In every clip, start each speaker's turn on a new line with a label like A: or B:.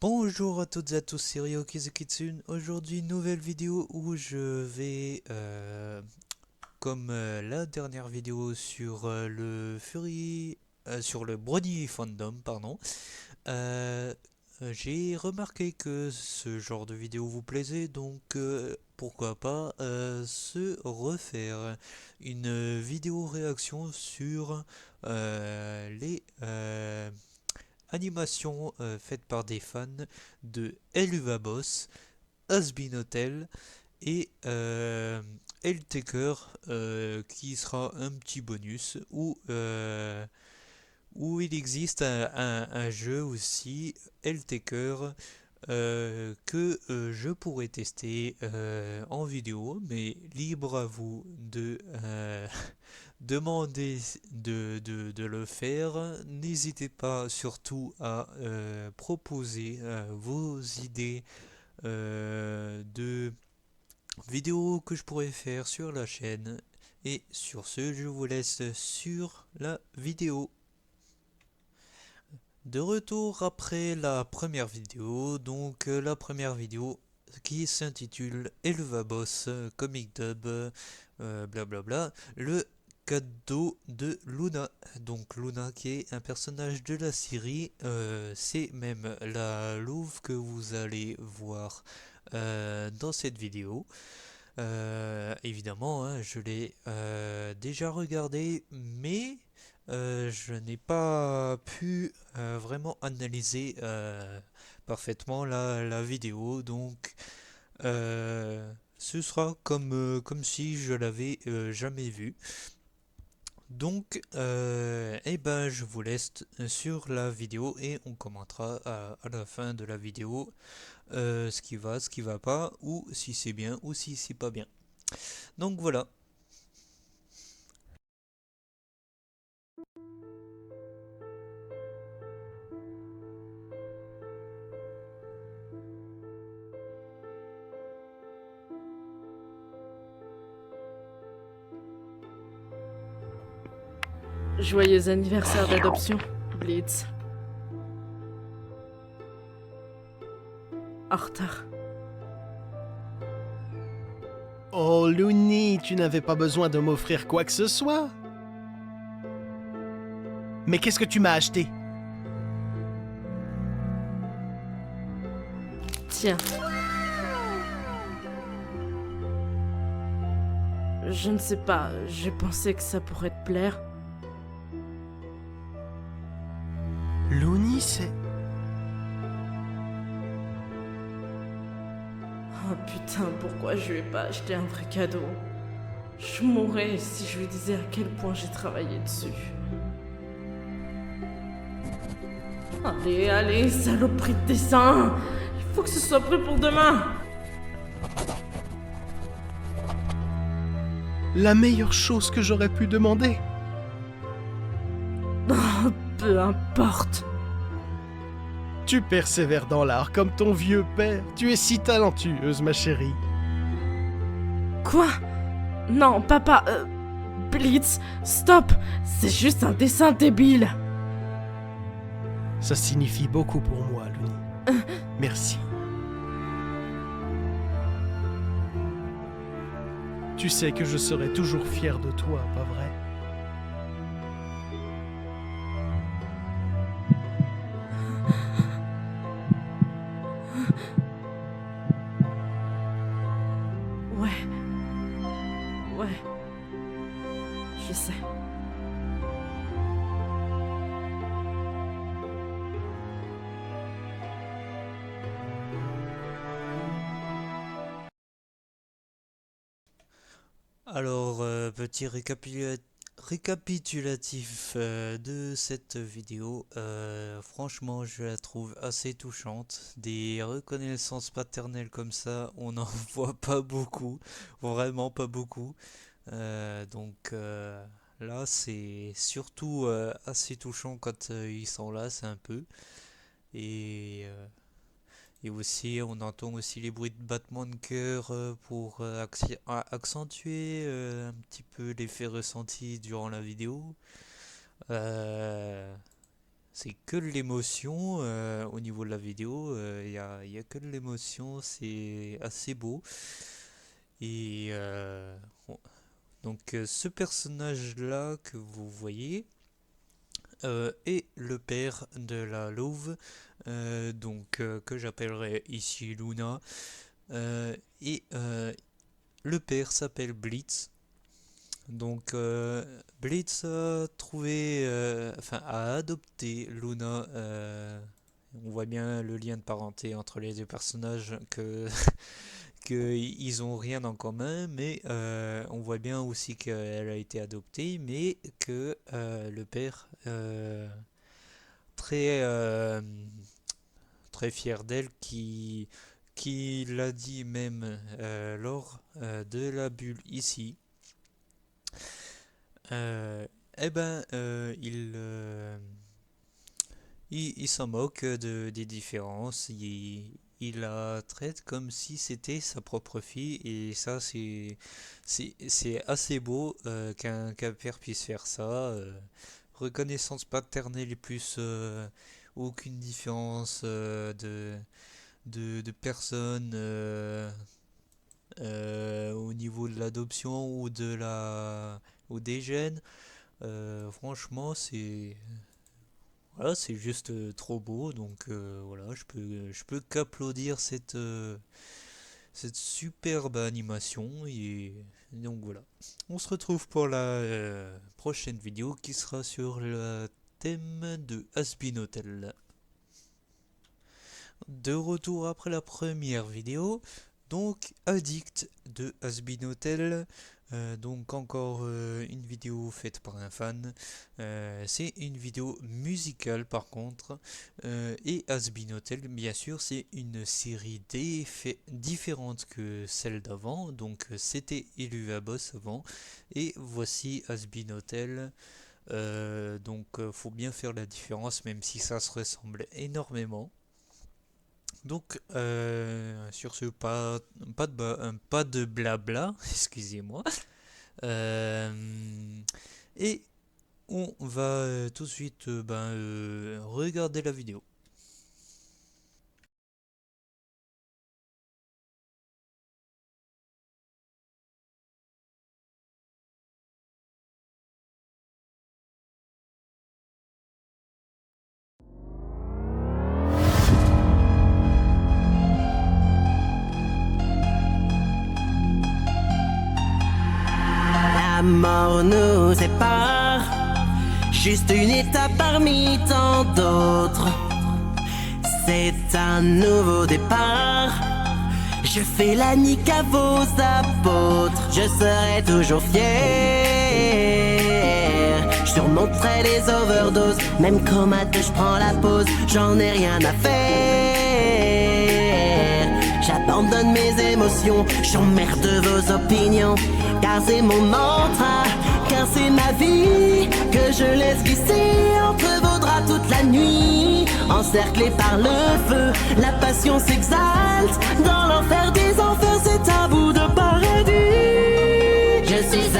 A: Bonjour à toutes et à tous, c'est Ryoki Kitsune. Aujourd'hui, nouvelle vidéo où je vais, comme la dernière vidéo sur le Fury, sur le Brony Fandom, pardon, euh, j'ai remarqué que ce genre de vidéo vous plaisait, donc pourquoi pas se refaire une vidéo réaction sur les animation faite par des fans de Eluva Boss, Asbin Hotel et Taker, qui sera un petit bonus où il existe un jeu aussi, Taker, que je pourrais tester en vidéo, mais libre à vous de demander de le faire. N'hésitez pas surtout à proposer vos idées de vidéos que je pourrais faire sur la chaîne. Et sur ce, je vous laisse sur la vidéo. De retour après la première vidéo, donc la première vidéo qui s'intitule Elva Boss Comic Dub, blablabla, le cadeau de Luna. Donc Luna qui est un personnage de la série, c'est même la louve que vous allez voir dans cette vidéo. Évidemment, hein, je l'ai déjà regardé, mais je n'ai pas pu vraiment analyser parfaitement la vidéo. Donc, ce sera comme si je l'avais jamais vu. Donc, eh ben, je vous laisse sur la vidéo et on commentera à la fin de la vidéo ce qui va pas, ou si c'est bien, ou si c'est pas bien. Donc voilà.
B: Joyeux anniversaire d'adoption, Blitz. En retard.
C: Oh, Looney, tu n'avais pas besoin de m'offrir quoi que ce soit. Mais qu'est-ce que tu m'as acheté?
B: Tiens. Je ne sais pas, j'ai pensé que ça pourrait te plaire.
C: Looney, c'est...
B: Oh putain, pourquoi je lui ai pas acheté un vrai cadeau? Je mourrais si je lui disais à quel point j'ai travaillé dessus. Allez, allez, saloperie de dessin! Il faut que ce soit prêt pour demain!
C: La meilleure chose que j'aurais pu demander.
B: Oh, peu importe.
C: Tu persévères dans l'art comme ton vieux père. Tu es si talentueuse, ma chérie.
B: Quoi? Non, papa, Blitz, stop! C'est juste un dessin débile!
C: Ça signifie beaucoup pour moi, Looney. Merci. Tu sais que je serai toujours fier de toi, pas vrai?
B: Ouais. Ouais. Je sais.
A: Alors, petit récapitulatif de cette vidéo. Franchement, je la trouve assez touchante. Des reconnaissances paternelles comme ça, on n'en voit pas beaucoup. Vraiment pas beaucoup. Là, c'est surtout assez touchant quand ils sont là, c'est un peu. Et et aussi, on entend aussi les bruits de battement de cœur pour accentuer un petit peu l'effet ressenti durant la vidéo. Euh, c'est que de l'émotion au niveau de la vidéo. Il y a que de l'émotion, c'est assez beau. Et donc ce personnage-là que vous voyez est le père de la louve, que j'appellerai ici Luna. Et le père s'appelle Blitz. Donc Blitz a trouvé, enfin a adopté Luna. On voit bien le lien de parenté entre les deux personnages que ils ont rien en commun, mais on voit bien aussi qu'elle a été adoptée, mais que le père très très fier d'elle, qui l'a dit même lors de la bulle ici. Eh ben, il s'en moque des différences. Il la traite comme si c'était sa propre fille, et ça, c'est assez beau qu'un père puisse faire ça. Reconnaissance paternelle et plus aucune différence de personne au niveau de l'adoption ou des gènes. Franchement, c'est voilà, c'est juste trop beau. Donc voilà, je peux qu'applaudir cette superbe animation. Et donc voilà, on se retrouve pour la prochaine vidéo qui sera sur le thème de Hazbin Hotel. De retour après la première vidéo, donc Addict de Hazbin Hotel. Donc encore une vidéo faite par un fan. C'est une vidéo musicale par contre. Et Hazbin Hotel, bien sûr, c'est une série différente que celle d'avant. Donc c'était Helluva Boss avant, et voici Hazbin Hotel. Donc faut bien faire la différence, même si ça se ressemble énormément. Donc, sur ce, pas de blabla, excusez-moi. Euh, et on va tout de suite regarder la vidéo.
D: La mort nous sépare, juste une étape parmi tant d'autres. C'est un nouveau départ. Je fais la nique à vos apôtres. Je serai toujours fier. Je surmonterai les overdoses. Même comateux, je prends la pause. J'en ai rien à faire. J'abandonne mes émotions. J'emmerde vos opinions. Car c'est mon mantra. Car c'est ma vie que je laisse glisser entre vos draps toute la nuit. Encerclé par le feu, la passion s'exalte. Dans l'enfer des enfers, c'est un bout de paradis. Je suis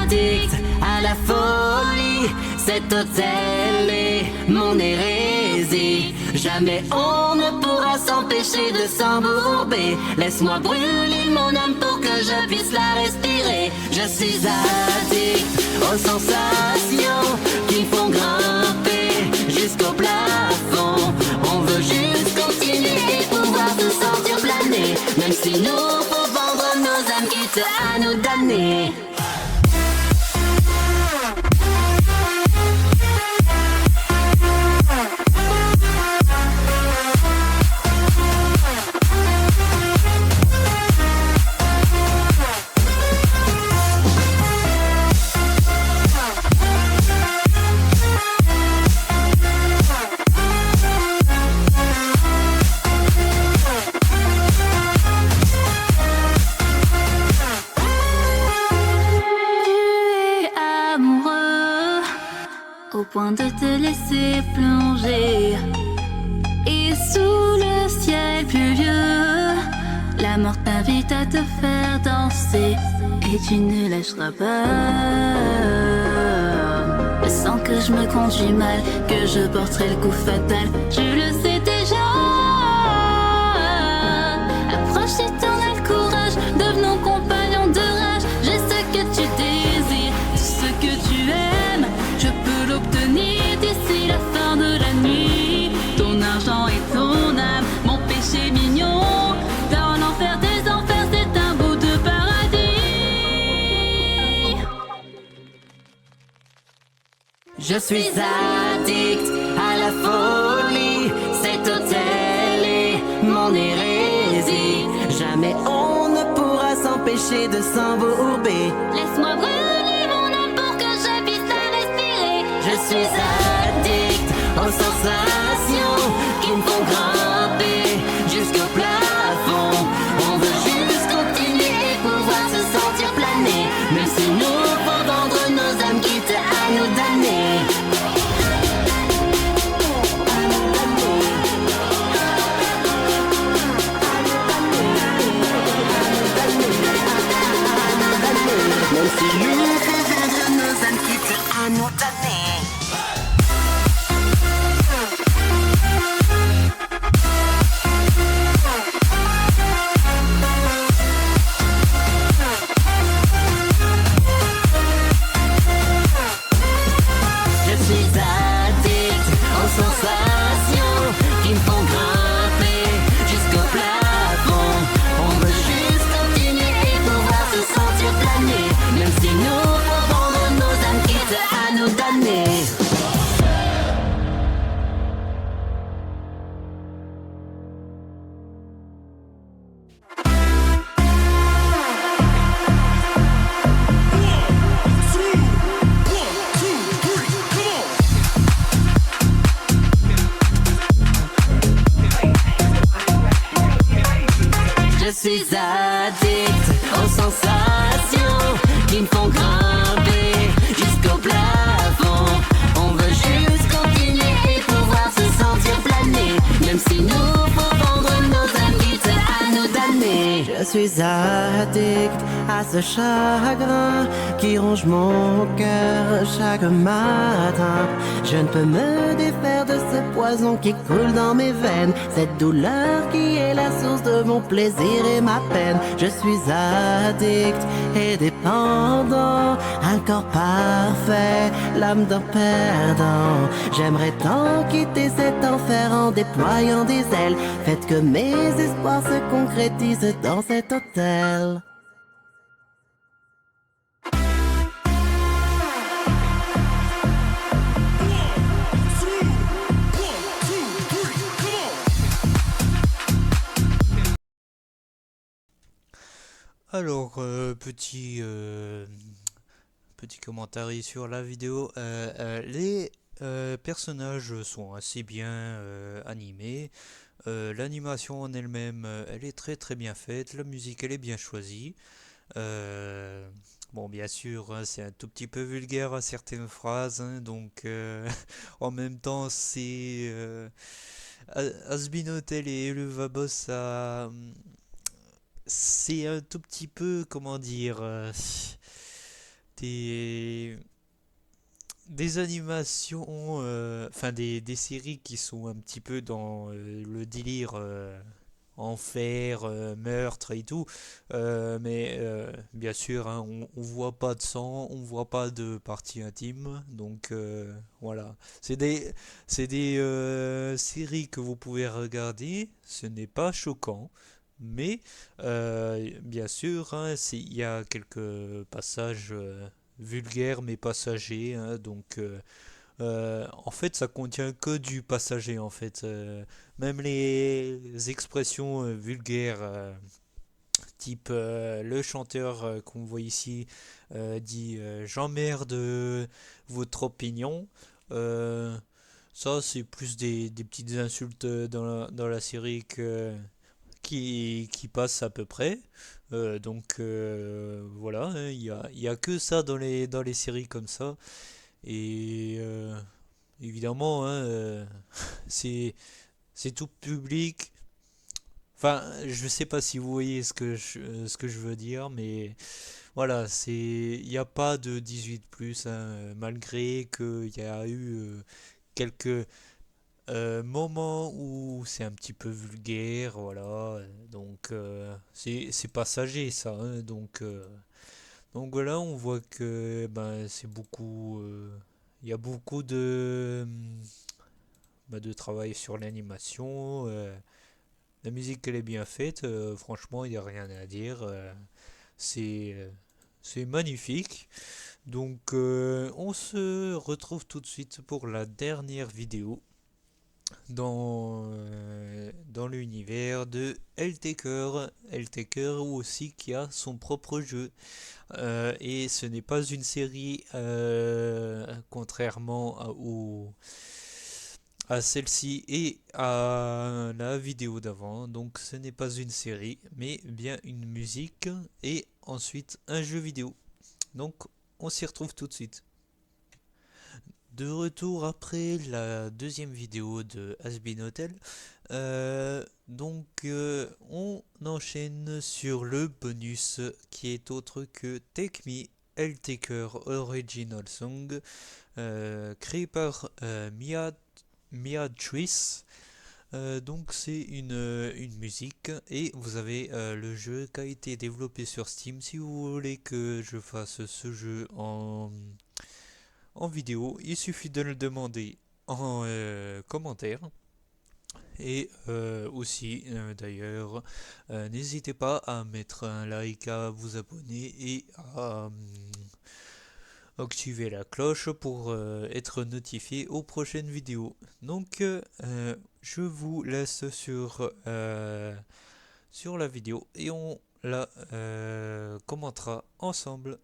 D: addict à la folie. Cet hôtel est mon hérésie. Jamais on ne pourra s'empêcher de s'embourber. Laisse-moi brûler mon âme pour que je puisse la respirer. Je suis addict aux sensations qui font grimper jusqu'au plafond. On veut juste continuer et pouvoir se sentir planer. Même si nous faut vendre nos âmes quitte à nous damner.
E: Au point de te laisser plonger. Et sous le ciel pluvieux, la mort t'invite à te faire danser. Et tu ne lâcheras pas. Sans que je me conduis mal, que je porterai le coup fatal. Je le sais déjà. Approche si t'en as le courage, devenons compagnons de rage. J'ai ce que tu désires, tout ce que tu aimes. Je peux l'obtenir d'ici la fin de la nuit. Ton argent et ton âme, mon péché mignon. Dans l'enfer des enfers, c'est un bout de paradis.
D: Je suis addict à la folie, cet hôtel est mon hérésie. Jamais on ne pourra s'empêcher de s'embourber.
E: Laisse-moi brûler mon âme pour que je puisse la respirer.
D: Je suis addict aux sensations qui me font grimper jusqu'au plafond. On veut juste continuer et pouvoir se sentir planer, même si nous faut vendre nos âmes quitte à nous damner. Même si nous faut vendre nos âmes quitte à nous damner. Je suis addict aux sensations qui me font grimper jusqu'au plafond. On veut juste continuer et pouvoir se sentir planer, même si nous faut vendre nos âmes quitte à nous damner. Je suis addict aux sensations qui me font grimper jusqu'au plafond. On veut juste continuer et pouvoir se sentir planer, même si nous faut vendre nos âmes quitte à nous damner. Je suis addict à ce chagrin qui ronge mon cœur chaque matin. Je ne peux me défaire de ce poison qui coule dans mes veines, cette douleur qui est la source de mon plaisir et ma peine. Je suis addict et dépendant, un corps parfait, l'âme d'un perdant. J'aimerais tant quitter cet enfer en déployant des ailes. Faites que mes espoirs se concrétisent dans cet hôtel.
A: Alors, petit commentaire sur la vidéo. Les personnages sont assez bien animés. L'animation en elle-même, elle est très très bien faite. La musique, elle est bien choisie. Bon, bien sûr, hein, c'est un tout petit peu vulgaire à certaines phrases, hein, donc en même temps, c'est Hazbin Hotel et Eluvabos, ça, c'est un tout petit peu, comment dire, des, des animations, enfin des séries qui sont un petit peu dans le délire enfer, meurtre et tout. Mais bien sûr, hein, on voit pas de sang, on voit pas de partie intime, donc voilà. C'est des séries que vous pouvez regarder, ce n'est pas choquant. Mais bien sûr, hein, il y a quelques passages vulgaires mais passagers, hein, donc en fait ça contient que du passager en fait. Même les expressions vulgaires, type le chanteur qu'on voit ici dit j'emmerde votre opinion. Euh, Ça c'est plus des petites insultes dans la série qui passe à peu près. Donc voilà, hein, il y a que ça dans les séries comme ça. Et évidemment, hein, c'est tout public. Enfin, je sais pas si vous voyez ce que je veux dire, mais voilà, il n'y a pas de 18 plus, hein, malgré qu'il y a eu quelques moments où c'est un petit peu vulgaire, voilà, donc c'est passager ça, hein, donc voilà, on voit que ben, c'est beaucoup, il y a beaucoup de travail sur l'animation. La musique, elle est bien faite, franchement, il n'y a rien à dire. C'est euh, c'est magnifique. Donc, on se retrouve tout de suite pour la dernière vidéo dans l'univers de L-Taker. L-Taker aussi qui a son propre jeu. Et ce n'est pas une série, contrairement à celle-ci et à la vidéo d'avant. Donc ce n'est pas une série, mais bien une musique et ensuite un jeu vidéo. Donc on s'y retrouve tout de suite. De retour après la deuxième vidéo de Asbin Hotel, on enchaîne sur le bonus qui est autre que Take Me L Taker Original Song, créé par Mia Triss. Donc c'est une musique et vous avez le jeu qui a été développé sur Steam. Si vous voulez que je fasse ce jeu en vidéo, il suffit de le demander en commentaire. Et aussi d'ailleurs, n'hésitez pas à mettre un like, à vous abonner et à activer la cloche pour être notifié aux prochaines vidéos. Donc je vous laisse sur la vidéo et on la commentera ensemble.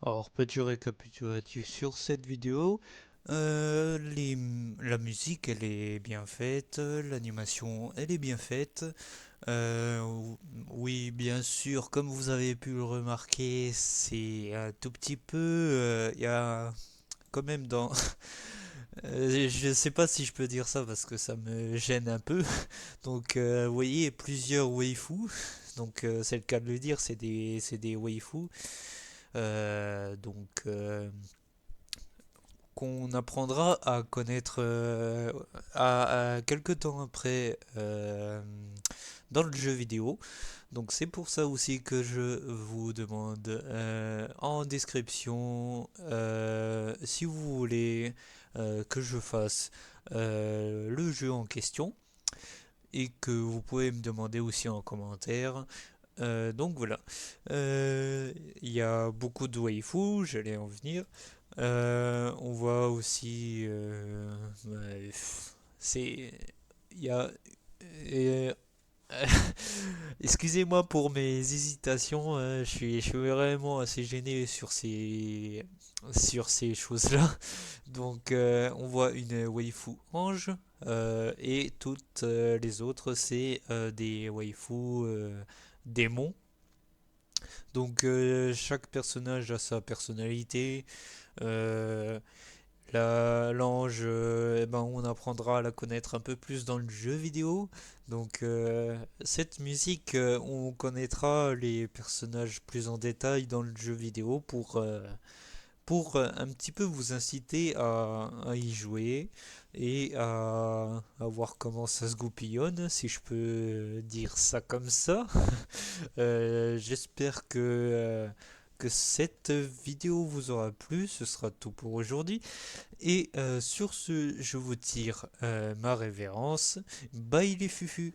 A: Alors, petit récapitulatif sur cette vidéo. La musique, elle est bien faite, l'animation, elle est bien faite. Oui, bien sûr, comme vous avez pu le remarquer, c'est un tout petit peu. Il y a quand même dans. Je sais pas si je peux dire ça parce que ça me gêne un peu. Donc, vous voyez, plusieurs waifus. Donc, c'est le cas de le dire, c'est des waifus. Donc, qu'on apprendra à connaître à quelques temps après dans le jeu vidéo. Donc c'est pour ça aussi que je vous demande en description si vous voulez que je fasse le jeu en question et que vous pouvez me demander aussi en commentaire. Donc voilà. Il y a beaucoup de waifus, j'allais en venir. On voit aussi. Ouais, c'est. Il y a. euh, Excusez-moi pour mes hésitations, je suis vraiment assez gêné sur ces choses-là. Donc, on voit une waifu ange et toutes les autres, c'est des waifus démons. Donc, chaque personnage a sa personnalité. Euh, L'ange, eh ben, on apprendra à la connaître un peu plus dans le jeu vidéo. Donc, cette musique, on connaîtra les personnages plus en détail dans le jeu vidéo pour un petit peu vous inciter à y jouer et à voir comment ça se goupillonne, si je peux dire ça comme ça. J'espère que cette vidéo vous aura plu. Ce sera tout pour aujourd'hui. Et sur ce, je vous tire ma révérence. Bye les fufus.